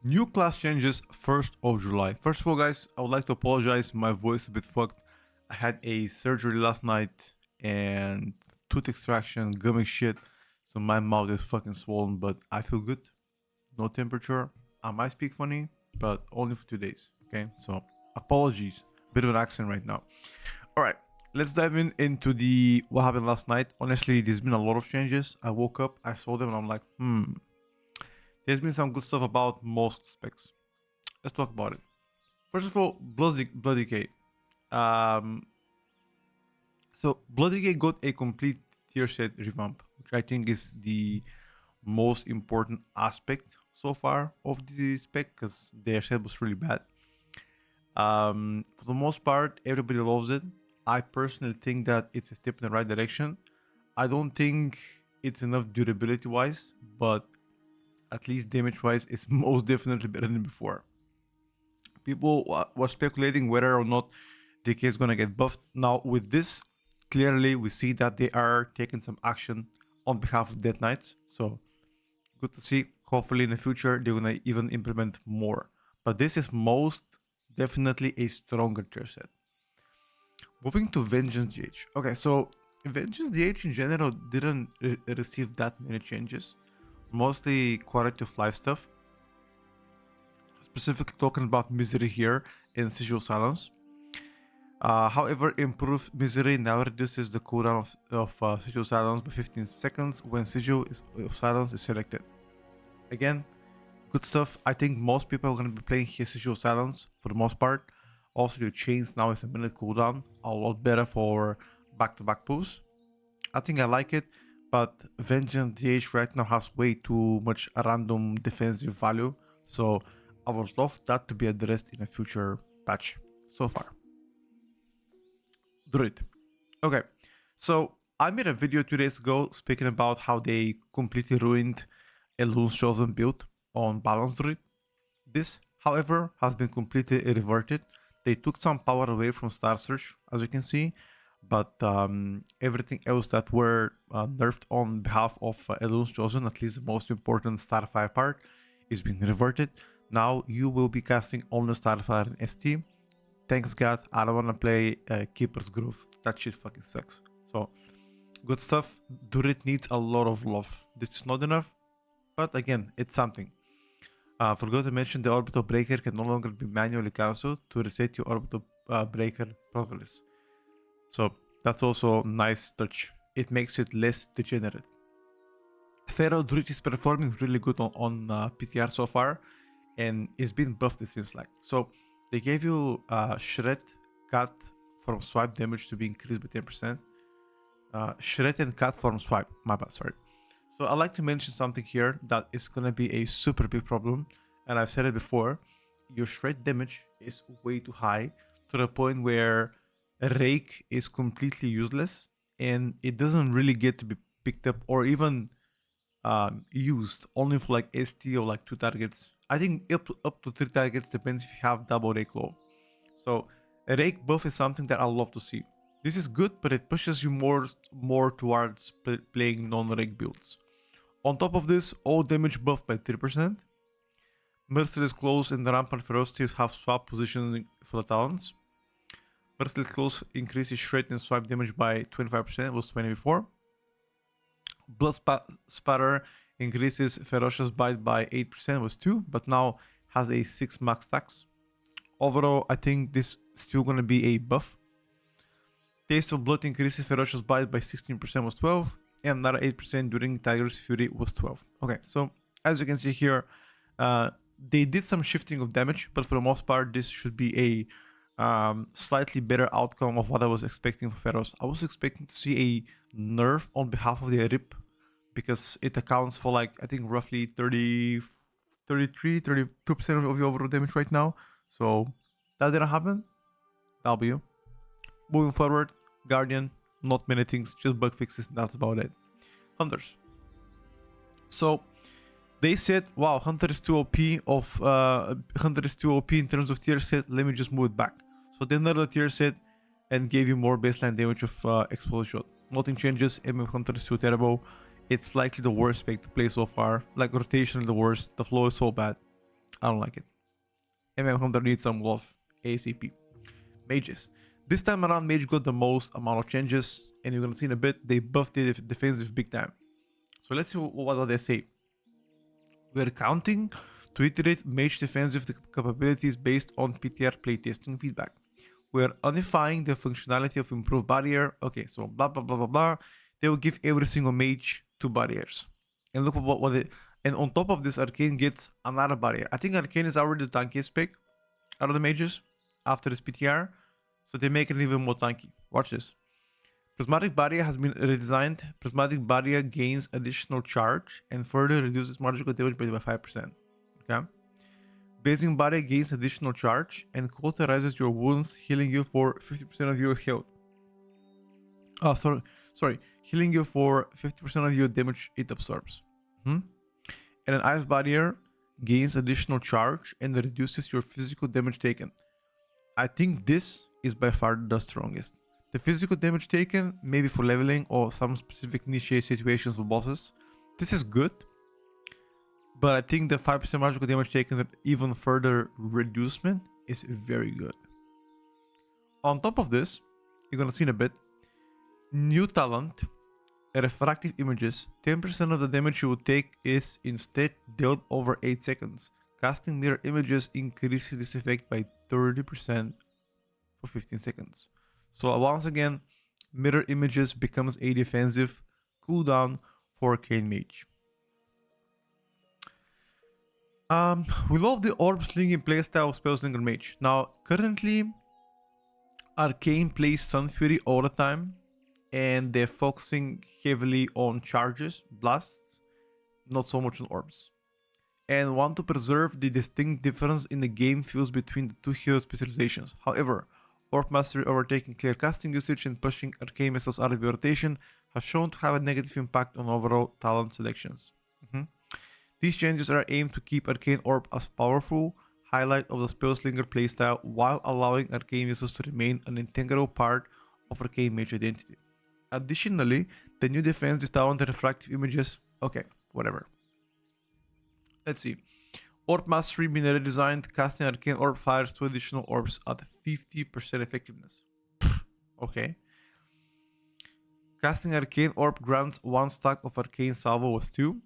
New class changes 1st of July. First of all, guys, I would like to apologize. My voice is a bit fucked. I had a surgery last night and tooth extraction, gummy shit. So my mouth is fucking swollen, but I feel good. No temperature. I might speak funny, but only for 2 days. Okay, so apologies. Bit of an accent right now. All right, let's dive into the what happened last night. Honestly, there's been a lot of changes. I woke up, I saw them, and I'm like, there's been some good stuff about most specs. Let's talk about it. First of all, Blood Decay. So Blood Decay got a complete tier set revamp, which I think is the most important aspect so far of the spec, because their set was really bad. For the most part, everybody loves it. I personally think that it's a step in the right direction. I don't think it's enough durability wise, but at least damage wise it's most definitely better than before. People were speculating whether or not Decay is gonna get buffed. Now with this, clearly we see that they are taking some action on behalf of Death Knights, so good to see. Hopefully in the future they're gonna even implement more, but this is most definitely a stronger tier set. Moving to Vengeance DH. Okay, so Vengeance DH in general didn't receive that many changes, mostly quality of life stuff. Specifically talking about Misery here and Sigil Silence. However, improved Misery now reduces the cooldown of Sigil Silence by 15 seconds when Sigil of Silence is selected. Again, good stuff. I think most people are going to be playing here Sigil Silence for the most part. Also, your chains now is a minute cooldown, a lot better for back-to-back pulls. I think I like it, but Vengeance DH right now has way too much random defensive value, so I would love that to be addressed in a future patch. So far, Druid. Okay, so I made a video 2 days ago speaking about how they completely ruined Elun's Chosen build on Balance Druid. This, however, has been completely reverted. They took some power away from Star Search, as you can see, but everything else that were nerfed on behalf of Elun's Chosen, at least the most important Starfire part, is being reverted. Now you will be casting only Starfire in ST. Thanks God, I don't want to play Keeper's Groove. That shit fucking sucks. So, good stuff. Druid needs a lot of love. This is not enough, but again, it's something. Forgot to mention the orbital breaker can no longer be manually cancelled to reset your orbital breaker progress. So that's also a nice touch. It makes it less degenerate. Pharaoh Druid is performing really good on PTR so far, and it's been buffed, it seems like. So they gave you Shred Cut from swipe damage to be increased by 10%. Shred and Cut from swipe, my bad, sorry. So I'd like to mention something here that is gonna be a super big problem, and I've said it before. Your shred damage is way too high to the point where Rake is completely useless, and it doesn't really get to be picked up or even used only for like ST or like 2 targets. I think up to 3 targets, depends if you have double Rake low. So a Rake buff is something that I love to see. This is good, but it pushes you more towards playing non-Rake builds. On top of this, all damage buffed by 3%. Merciless Claws and Rampant Ferocity have swap positioning for the talents. Merciless Claws increases shred and swipe damage by 25%, was 20 before. Blood Spatter increases Ferocious Bite by 8%, was 2, but now has a 6 max stacks. Overall, I think this is still going to be a buff. Taste of Blood increases Ferocious Bite by 16%, was 12. And another 8% during Tiger's Fury was 12. Okay, so as you can see here, they did some shifting of damage, but for the most part, this should be a slightly better outcome of what I was expecting for Pharaohs. I was expecting to see a nerf on behalf of the RIP, because it accounts for like, I think roughly 32% of the overall damage right now. So that didn't happen. W. Moving forward, Guardian. Not many things, just bug fixes, that's about it. Hunters. So they said, wow, Hunter is too OP in terms of tier set, let me just move it back. So they another tier set and gave you more baseline damage of Explosive Shot. Nothing changes, MM Hunter is too terrible. It's likely the worst spec to play so far. Like rotation is the worst, the flow is so bad. I don't like it. MM Hunter needs some love ASAP. Mages. This time around, Mage got the most amount of changes, and you're gonna see in a bit, they buffed the defensive big time. So let's see what they say. We're counting to iterate Mage defensive capabilities based on PTR playtesting feedback. We're unifying the functionality of improved barrier. Okay, so blah blah blah blah blah. They will give every single mage 2 barriers. And look what it. And on top of this, Arcane gets another barrier. I think Arcane is already the tankiest pick out of the mages after this PTR. So they make it even more tanky. Watch this. Prismatic Barrier has been redesigned. Prismatic Barrier gains additional charge and further reduces magical damage by 5%. Okay. Blazing Barrier gains additional charge and cauterizes your wounds, healing you for 50% of your health. Oh, sorry. Healing you for 50% of your damage it absorbs. And an Ice Barrier gains additional charge and reduces your physical damage taken. I think this is by far the strongest. The physical damage taken, maybe for leveling or some specific niche situations with bosses, this is good. But I think the 5% magical damage taken even further reducement is very good. On top of this, you're gonna see in a bit, new talent, refractive images. 10% of the damage you will take is instead dealt over 8 seconds. Casting mirror images increases this effect by 30% for 15 seconds. So once again, mirror images becomes a defensive cooldown for Arcane Mage. We love the orb slinging playstyle of Spellslinger Mage. Now, currently, Arcane plays Sun Fury all the time, and they're focusing heavily on charges, blasts, not so much on orbs. And want to preserve the distinct difference in the game feels between the two hero specializations. However, Orb Mastery overtaking clear casting usage and pushing arcane missiles out of your rotation has shown to have a negative impact on overall talent selections. These changes are aimed to keep Arcane Orb as powerful highlight of the Spellslinger playstyle while allowing arcane missiles to remain an integral part of Arcane Mage identity. Additionally, the new defensive talent and refractive images... Okay, whatever. Let's see. Orb Mastery being redesigned, casting Arcane Orb fires 2 additional orbs at 50% effectiveness. Okay. Casting Arcane Orb grants 1 stack of Arcane Salvo with 2.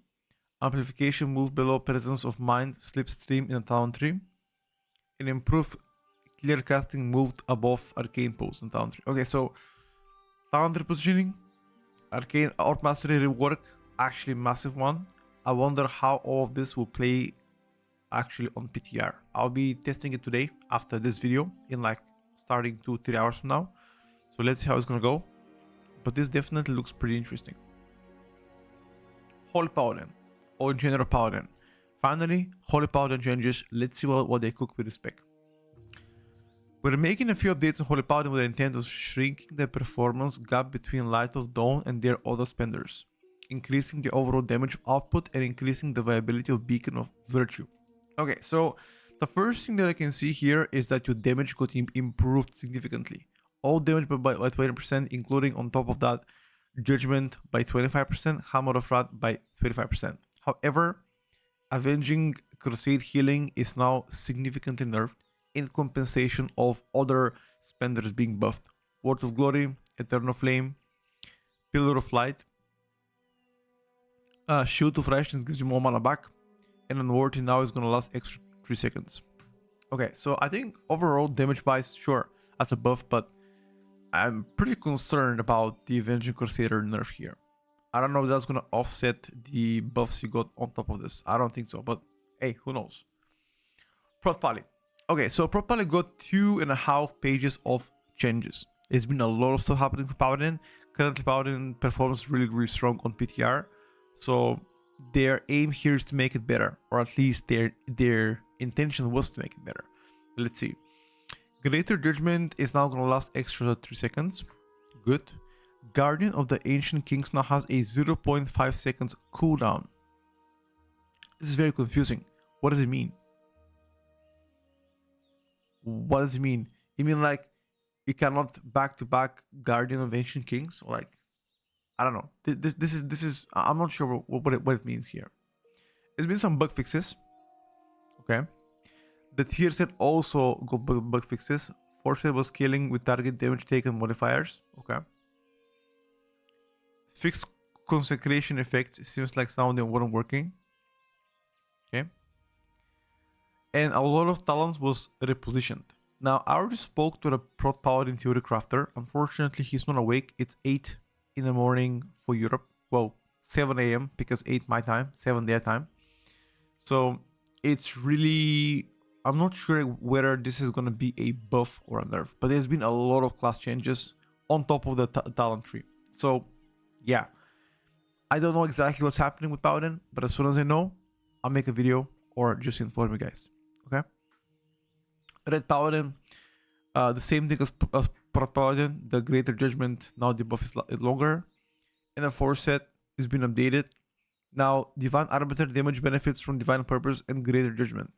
Amplification move below Presence of Mind Slipstream in a talent tree. And improve clear casting moved above Arcane Pulse in talent tree. Okay, so talent repositioning, Arcane Orb Mastery rework, actually massive one. I wonder how all of this will play actually on PTR. I'll be testing it today after this video in like starting 2-3 hours from now. So let's see how it's gonna go. But this definitely looks pretty interesting. Holy Paladin or General Paladin. Finally, Holy Paladin changes. Let's see what they cook with this spec. We're making a few updates on Holy Paladin with the intent of shrinking the performance gap between Light of Dawn and their other spenders, increasing the overall damage output and increasing the viability of Beacon of Virtue. Okay, so the first thing that I can see here is that your damage got improved significantly. All damage by 20%, including on top of that, Judgment by 25%, Hammer of Wrath by 25%. However, Avenging Crusade healing is now significantly nerfed in compensation of other spenders being buffed. Word of Glory, Eternal Flame, Pillar of Light, Shield of Righteousness gives you more mana back, and Unworthy now is gonna last extra 3 seconds. Okay, so I think overall damage wise, sure, as a buff, but I'm pretty concerned about the Avenging Crusader nerf here. I don't know if that's gonna offset the buffs you got on top of this. I don't think so, but hey, who knows? Prot Paladin. Okay, so Prot Paladin got 2.5 pages of changes. There's been a lot of stuff happening for Paladin. Currently, Paladin performs really strong on PTR. So their aim here is to make it better, or at least their intention was to make it better. Let's see. Greater Judgment is now gonna last extra 3 seconds. Good. Guardian of the Ancient Kings now has a 0.5 seconds cooldown. This is very confusing. What does it mean? What does it mean? You mean like you cannot back-to-back Guardian of Ancient Kings? Or like, I don't know. This is I'm not sure what it means here. There's been some bug fixes. Okay. The tier set also got bug fixes. Force set was scaling with target damage taken modifiers. Okay. Fixed consecration effect. It seems like some of them weren't working. Okay. And a lot of talents was repositioned. Now, I already spoke to the Prot Paladin theory crafter. Unfortunately, he's not awake. It's 8 in the morning for Europe. Well, 7 a.m. because 8 my time, 7 their time. So it's really... I'm not sure whether this is going to be a buff or a nerf, but there's been a lot of class changes on top of the talent tree. So, yeah. I don't know exactly what's happening with Paladin, but as soon as I know, I'll make a video or just inform you guys. Okay? Ret Paladin, the same thing as Prot Paladin, the Greater Judgment, now the buff is longer. And the Force set has been updated. Now, Divine Arbiter damage benefits from Divine Purpose and Greater Judgment.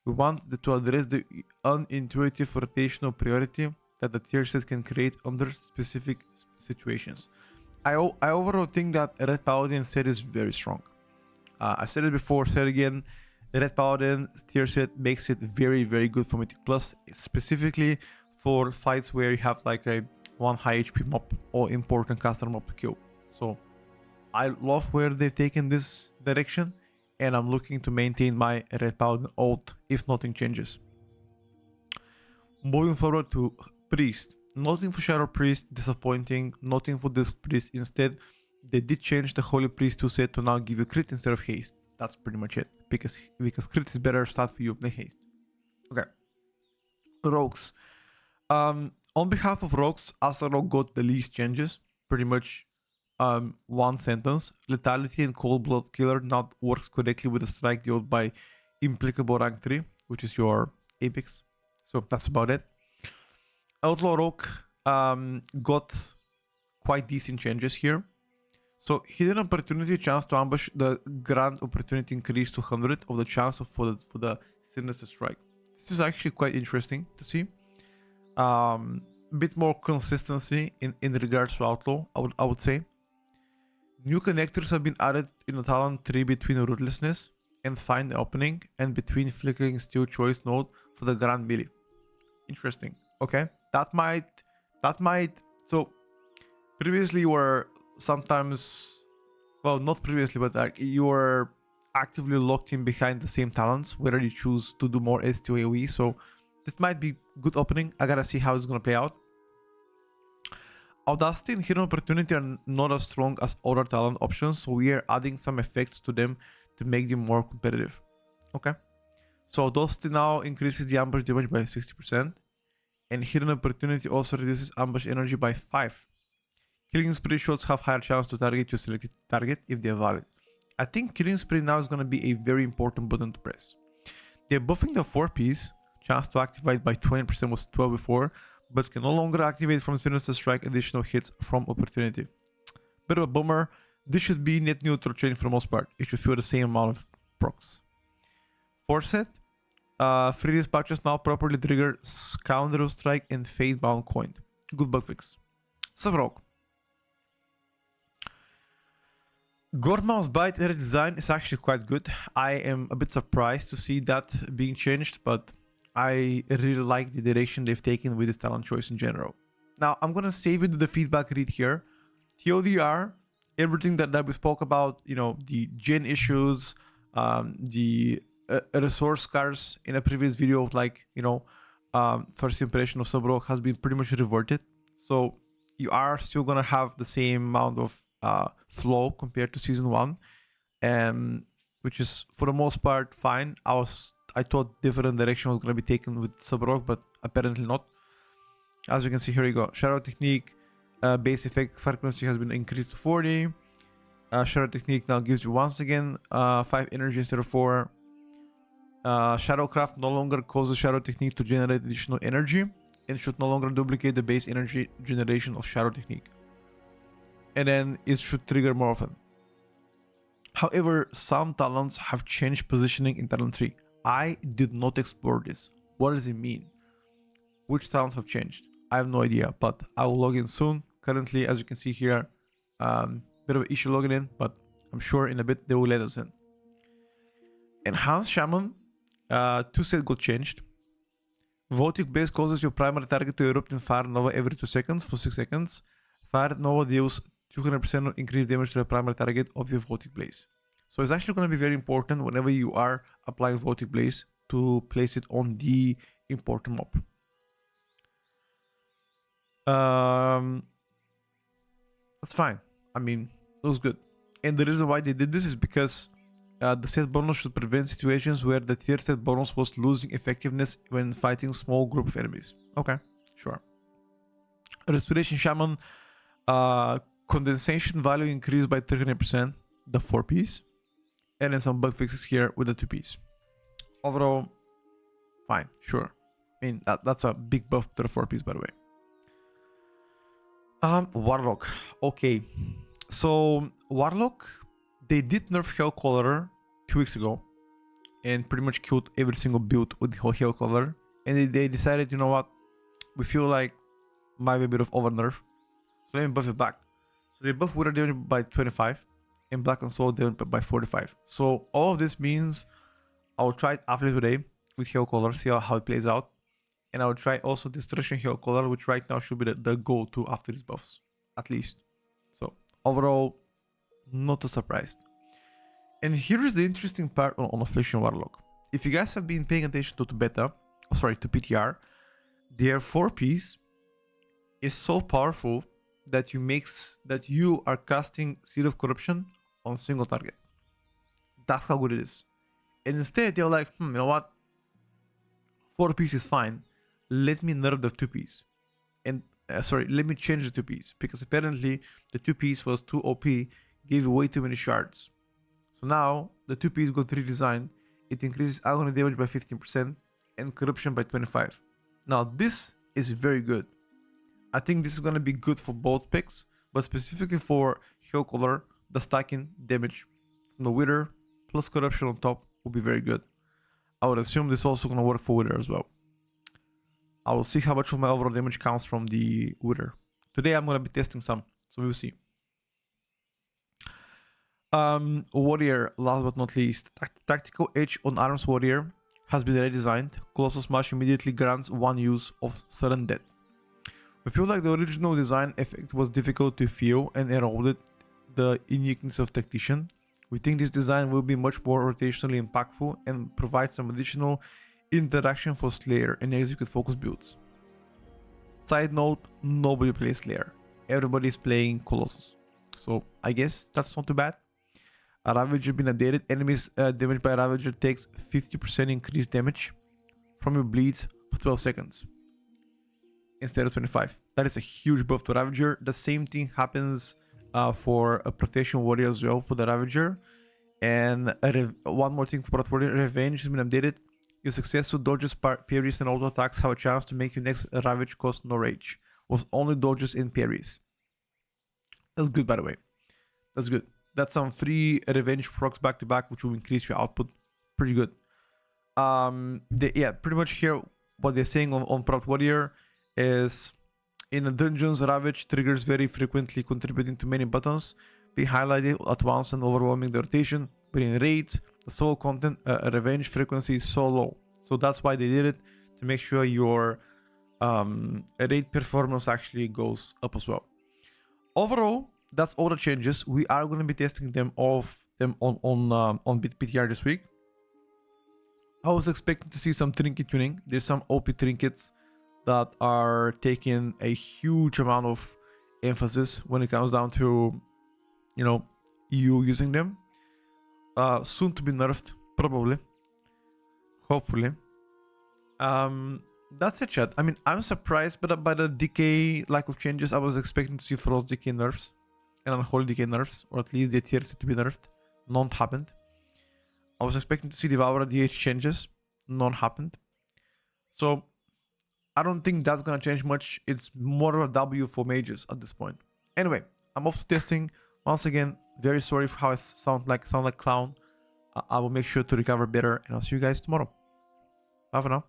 We want to address the unintuitive rotational priority that the tier set can create under specific situations. I overall think that Ret Paladin set is very strong. I said it before, said it again. Ret Paladin tier set makes it very, very good for Mythic Plus, specifically for fights where you have like a 1 high HP mob or important caster mob to kill. So I love where they've taken this direction, and I'm looking to maintain my Ret Paladin ult if nothing changes. Moving forward to Priest. Nothing for Shadow Priest, disappointing. Nothing for this Priest. Instead, they did change the Holy Priest 2 set to now give you crit instead of haste. That's pretty much it. Because crit is better start for you than haste. Okay. Rogues. On behalf of Rogues, Asarok got the least changes. Pretty much one sentence. Lethality and Cold Blood Killer now works correctly with the strike dealt by implicable rank 3, which is your apex. So that's about it. Outlaw Rogue got quite decent changes here. So hidden opportunity chance to ambush, the grand opportunity increase to 100 of the chance for the sinister strike. This is actually quite interesting to see. Bit more consistency in regards to Outlaw, I would say. New connectors have been added in the talent tree between Ruthlessness and Find the Opening, and between Flickering Steel Choice node for the Grand Melee. Interesting. Okay, that might. So previously you were sometimes, well, not previously, but like you were actively locked in behind the same talents, whether you choose to do more STO AoE. So this might be good opening. I gotta see how it's gonna play out. Audacity and Hidden Opportunity are not as strong as other talent options, so we are adding some effects to them to make them more competitive. Okay, so Audacity now increases the ambush damage by 60%, and Hidden Opportunity also reduces ambush energy by 5. Killing Spree shots have higher chance to target your selected target if they are valid. I think Killing Spree now is going to be a very important button to press. They're buffing the 4-piece, chance to activate by 20% was 12 before, but can no longer activate from Sinister Strike additional hits from Opportunity. Bit of a bummer. This should be net neutral change for the most part. It should feel the same amount of procs. Force set. Free dispatches now properly trigger Scoundrel Strike and Fate Bound Coin. Good bug fix. Savrog. Gormau's Bite redesign is actually quite good. I am a bit surprised to see that being changed, but I really like the direction they've taken with this talent choice in general. Now, I'm gonna save you the feedback read here. TLDR, everything that we spoke about, you know, the gen issues, the resource scars in a previous video of like, you know, first impression of Savrog has been pretty much reverted. So you are still gonna have the same amount of flow compared to season 1, which is for the most part fine. I thought different direction was going to be taken with Savrog, but apparently not. As you can see, here you go. Shadow Technique base effect frequency has been increased to 40. Shadow Technique now gives you once again 5 energy instead of 4. Shadowcraft no longer causes Shadow Technique to generate additional energy and should no longer duplicate the base energy generation of Shadow Technique. And then it should trigger more often. However, some talents have changed positioning in talent tree. I did not explore this. What does it mean? Which talents have changed? I have no idea, but I will log in soon. Currently, as you can see here, bit of an issue logging in, but I'm sure in a bit they will let us in. Enhanced Shaman, 2 set got changed. Voting Blaze causes your primary target to erupt in Fire Nova every 2 seconds for 6 seconds. Fire Nova deals 200% increased damage to the primary target of your Voting Blaze. So it's actually going to be very important whenever you are applying Voting Blaze to place it on the important mob. That's fine. I mean, it was good. And the reason why they did this is because the set bonus should prevent situations where the tier set bonus was losing effectiveness when fighting small group of enemies. Okay, sure. Restoration Shaman condensation value increased by 300%, the 4-piece. And then some bug fixes here with the 2-piece. Overall, fine, sure. I mean, that's a big buff to the 4-piece, by the way. Warlock. Okay. So, Warlock, they did nerf Hellcaller 2 weeks ago. And pretty much killed every single build with Hellcaller. And they decided, you know what? We feel like might be a bit of over nerf. So let me buff it back. So they buff Wither damage by 25. And Black and Soul damage by 45. So all of this means I'll try it after today with Hellcaller, see how it plays out. And I'll try also Destruction Hellcaller, which right now should be the go-to after these buffs. At least. So overall, not too surprised. And here is the interesting part on Affliction Warlock. If you guys have been paying attention to PTR, their 4-piece is so powerful that you are casting Seed of Corruption on a single target. That's how good it is. And instead, they're like, you know what? 4-piece is fine. Let me nerf the 2-piece. And let me change the 2-piece, because apparently the 2-piece was too OP, gave way too many shards. So now the 2-piece got redesigned. It increases agony damage by 15% and corruption by 25%. Now this is very good. I think this is gonna be good for both picks, but specifically for Hellcaller, the stacking damage from the Wither plus corruption on top will be very good. I would assume this is also gonna work for Wither as well. I will see how much of my overall damage comes from the Wither. Today I'm gonna be testing some, so we'll see. Warrior, last but not least. Tactical Edge on Arms Warrior has been redesigned. Colossal Smash immediately grants 1 use of Sudden Death. We feel like the original design effect was difficult to feel and eroded the uniqueness of Tactician. We think this design will be much more rotationally impactful and provide some additional interaction for Slayer and execute focus builds. Side note, nobody plays Slayer. Everybody is playing Colossus. So I guess that's not too bad. A Ravager been updated. Enemies damaged by Ravager takes 50% increased damage from your bleeds for 12 seconds instead of 25. That is a huge buff to Ravager. The same thing happens for a Protection Warrior as well for the Ravager. And one more thing for Prot Warrior, Revenge has been updated. Your successful dodges, parries, and auto attacks have a chance to make your next Ravage cost no rage, with only dodges and parries. That's good, by the way. That's good. That's some free Revenge procs back to back, which will increase your output. Pretty good. Yeah, pretty much here, what they're saying on Prot Warrior is in the dungeons, Ravage triggers very frequently, contributing to many buttons being highlighted at once and overwhelming the rotation. But in raids, the soul content revenge frequency is so low. So that's why they did it, to make sure your raid performance actually goes up as well. Overall, that's all the changes. We are going to be testing them on PTR this week. I was expecting to see some trinket tuning. There's some OP trinkets that are taking a huge amount of emphasis when it comes down to, you know, you using them. Soon to be nerfed, probably. Hopefully. That's it, chat. I mean, I'm surprised by the decay lack of changes. I was expecting to see Frost decay nerfs and Unholy decay nerfs, or at least the tiers to be nerfed. None happened. I was expecting to see Devourer DH changes. None happened. So I don't think that's gonna change much. It's more of a W for mages at this point. Anyway, I'm off to testing. Once again, very sorry for how I sound like clown. I will make sure to recover better, and I'll see you guys tomorrow. Bye for now.